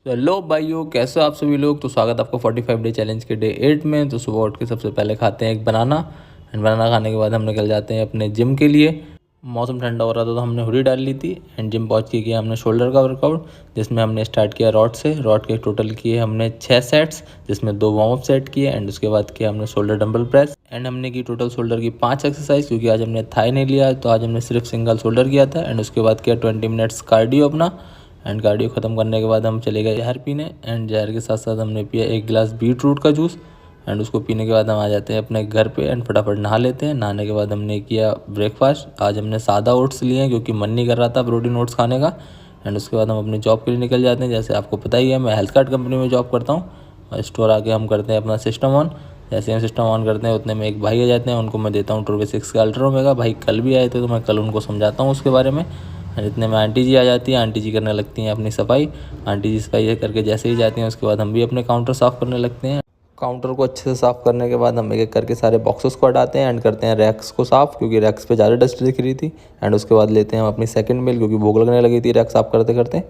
तो हेलो भाइयों, कैसे हो आप सभी लोग। तो स्वागत है आपका 45 डे चैलेंज के डे 8 में। तो सुबह उठ के सबसे पहले खाते हैं एक बनाना एंड बनाना खाने के बाद हम निकल जाते हैं अपने जिम के लिए। मौसम ठंडा हो रहा था तो हमने हुडी डाल ली थी एंड जिम पहुंच के किया हमने शोल्डर का वर्कआउट, जिसमें हमने स्टार्ट किया रॉड से। रॉड के टोटल किए हमने 6 सेट्स, जिसमें 2 वार्म अप सेट किए एंड उसके बाद किया हमने शोल्डर डंबल प्रेस एंड हमने की टोटल शोल्डर की 5 एक्सरसाइज, क्योंकि आज हमने थाई नहीं लिया तो आज हमने सिर्फ सिंगल शोल्डर किया था। एंड उसके बाद किया 20 मिनट्स कार्डियो अपना एंड कार्डियो ख़त्म करने के बाद हम चले गए जहर पीने एंड जहर के साथ साथ हमने पिया एक गिलास बीट रूट का जूस एंड उसको पीने के बाद हम आ जाते हैं अपने घर पे एंड फटाफट नहा लेते हैं। नहाने के बाद हमने किया ब्रेकफास्ट। आज हमने सादा ओट्स लिए हैं क्योंकि मन नहीं कर रहा था प्रोटीन ओट्स खाने का। एंड उसके बाद हम अपनी जॉब के लिए निकल जाते हैं। जैसे आपको पता ही है मैं हेल्थ कार्ड कंपनी में जॉब करता हूँ और स्टोर आके हम करते हैं अपना सिस्टम ऑन। जैसे हम सिस्टम ऑन करते हैं उतने में एक भाई आ जाते हैं, उनको मैं देता हूँ Turbo 6 का अल्ट्रा ओमेगा। भाई कल भी आए थे तो मैं कल उनको समझाता हूँ उसके बारे में। इतने में आंटी जी आ जाती हैं, आंटी जी करने लगती हैं अपनी सफाई। आंटी जी सफाई करके जैसे ही जाती हैं उसके बाद हम भी अपने काउंटर साफ़ करने लगते हैं। काउंटर को अच्छे से साफ़ करने के बाद हम एक एक करके सारे बॉक्सेस को हटाते हैं एंड करते हैं रैक्स को साफ़, क्योंकि रैक्स पे ज़्यादा डस्ट दिख रही थी। एंड उसके बाद लेते हैं हम अपनी सेकंड मील, क्योंकि भूख लगने लगी थी रैक साफ़ करते करते।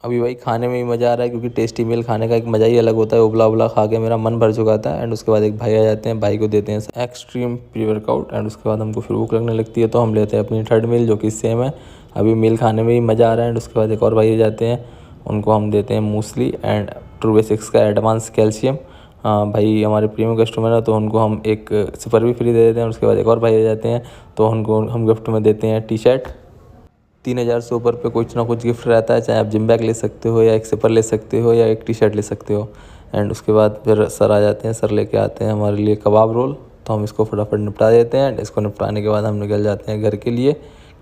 अभी भाई खाने में ही मज़ा आ रहा है, क्योंकि टेस्टी मील खाने का एक मज़ा ही अलग होता है। उबला उबला खा के मेरा मन भर चुका था। एंड उसके बाद एक भाई आ जाते हैं, भाई को देते हैं एक्सट्रीम प्री वर्कआउट एंड उसके बाद हमको फिर भूख लगने लगती है तो हम लेते हैं अपनी थर्ड मील, जो कि सेम है। अभी मील खाने में ही मज़ा आ रहा है। एंड उसके बाद एक और भाई आ जाते हैं, उनको हम देते हैं मूसली एंड Turbo 6 का एडवांस कैल्शियम। भाई हमारे प्रीमियम कस्टमर है तो उनको हम एक सिपर भी फ्री दे देते हैं। उसके बाद एक और भाई आ जाते हैं तो उनको हम गिफ्ट में देते हैं टी शर्ट। 3000 से ऊपर पे कुछ ना कुछ गिफ्ट रहता है, चाहे आप जिम बैग ले सकते हो या एक सिपर ले सकते हो या एक टी शर्ट ले सकते हो। एंड उसके बाद फिर सर आ जाते हैं, सर लेके आते हैं हमारे लिए कबाब रोल, तो हम इसको फटाफट निपटा देते हैं। एंड इसको निपटाने के बाद हम निकल जाते हैं घर के लिए,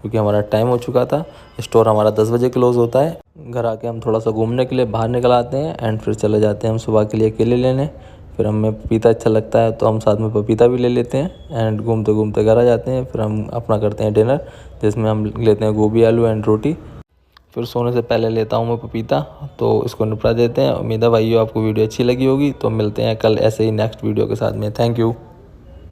क्योंकि हमारा टाइम हो चुका था। स्टोर हमारा 10 बजे क्लोज़ होता है। घर आके हम थोड़ा सा घूमने के लिए बाहर निकल आते हैं एंड फिर चले जाते हैं हम सुबह के लिए केले लेने। फिर हमें पपीता अच्छा लगता है तो हम साथ में पपीता भी ले लेते हैं एंड घूमते घूमते घर आ जाते हैं। फिर हम अपना करते हैं डिनर, जिसमें हम लेते हैं गोभी आलू एंड रोटी। फिर सोने से पहले लेता हूँ मैं पपीता, तो इसको निपटा देते हैं। उम्मीद है भाइयों आपको वीडियो अच्छी लगी होगी। तो मिलते हैं कल ऐसे ही नेक्स्ट वीडियो के साथ में। Thank you.